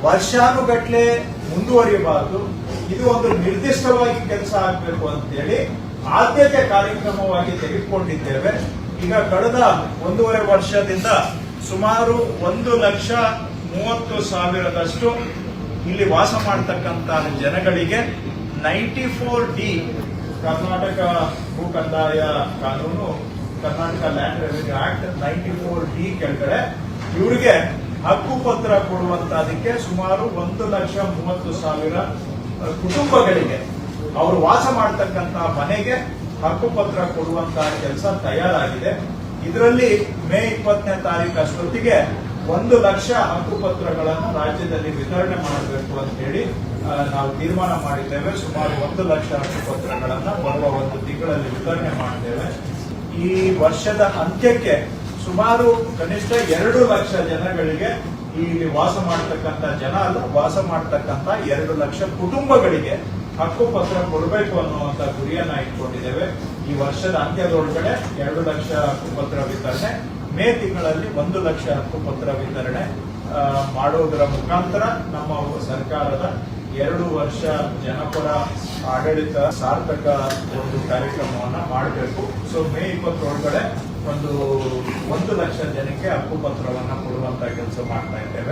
ವರ್ಷಾನುಗಟ್ಲೆ ಮುಂದುವರಿಯಬಾರದು. ಇದು ಒಂದು ನಿರ್ದಿಷ್ಟವಾಗಿ ಕೆಲಸ ಆಗಬೇಕು ಅಂತೇಳಿ ಆದ್ಯತೆ ಕಾರ್ಯಕ್ರಮವಾಗಿ ತೆಗೆದುಕೊಂಡಿದ್ದೇವೆ. ಈಗ ಕಳೆದ 1.5 ವರ್ಷದಿಂದ ಸುಮಾರು 1,30,000 ಇಲ್ಲಿ ವಾಸ ಮಾಡತಕ್ಕಂತಹ ಜನಗಳಿಗೆ 94D ಕರ್ನಾಟಕ ಭೂ ಕಂದಾಯ ಕಾನೂನು, Karnataka land revenue act 94D ಕೆಳಗಡೆ ಇವರಿಗೆ ಹಕ್ಕುಪತ್ರ ಕೊಡುವಂತದಕ್ಕೆ ಸುಮಾರು 1,30,000 ಕುಟುಂಬಗಳಿಗೆ ಅವರು ವಾಸ ಮಾಡತಕ್ಕಂತಹ ಮನೆಗೆ ಹಕ್ಕುಪತ್ರ ಕೊಡುವಂತಹ ಕೆಲಸ ತಯಾರಾಗಿದೆ. ಇದರಲ್ಲಿ ಮೇ 20ನೇ ತಾರೀಕು ಅಷ್ಟೊತ್ತಿಗೆ 1 ಲಕ್ಷ ಹಕ್ಕುಪತ್ರಗಳನ್ನು ರಾಜ್ಯದಲ್ಲಿ ವಿತರಣೆ ಮಾಡಬೇಕು ಅಂತ ಹೇಳಿ ನಾವು ತೀರ್ಮಾನ ಮಾಡಿದ್ದೇವೆ. ಸುಮಾರು 1 ಲಕ್ಷ ಹಕ್ಕುಪತ್ರಗಳನ್ನು ಬರುವ 1 ತಿಂಗಳಲ್ಲಿ ವಿತರಣೆ ಮಾಡಿದ್ದೇವೆ. ಈ ವರ್ಷದ ಅಂತ್ಯಕ್ಕೆ ಸುಮಾರು ಕನಿಷ್ಠ 2 ಲಕ್ಷ ಜನಗಳಿಗೆ ಇಲ್ಲಿ ವಾಸ ಮಾಡತಕ್ಕಂತ ವಾಸ ಮಾಡತಕ್ಕಂತ 2 ಲಕ್ಷ ಕುಟುಂಬಗಳಿಗೆ ಹಕ್ಕುಪತ್ರ ಕೊಡಬೇಕು ಅನ್ನುವಂತ ಗುರಿಯನ್ನ ಇಟ್ಕೊಂಡಿದ್ದೇವೆ. ಈ ವರ್ಷದ ಅಂತ್ಯದೊಳಗಡೆ 2 ಲಕ್ಷ ಹಕ್ಕುಪತ್ರ ವಿತರಣೆ, ಮೇ ತಿಂಗಳಲ್ಲಿ 1 ಲಕ್ಷ ಹಕ್ಕುಪತ್ರ ವಿತರಣೆ ಮಾಡೋದರ ಮುಖಾಂತರ ನಮ್ಮ ಸರ್ಕಾರದ 2 ವರ್ಷ ಜನಪರ ಆಡಳಿತ ಸಾರ್ಥಕ ಒಂದು ಕಾರ್ಯಕ್ರಮವನ್ನ ಮಾಡಬೇಕು. ಸೊ ಮೇ 20 ಒಳಗಡೆ 1 ಲಕ್ಷ ಜನಕ್ಕೆ ಹಕ್ಕುಪತ್ರವನ್ನ ಕೊಡುವಂತ ಕೆಲಸ ಮಾಡ್ತಾ ಇದ್ದೇವೆ.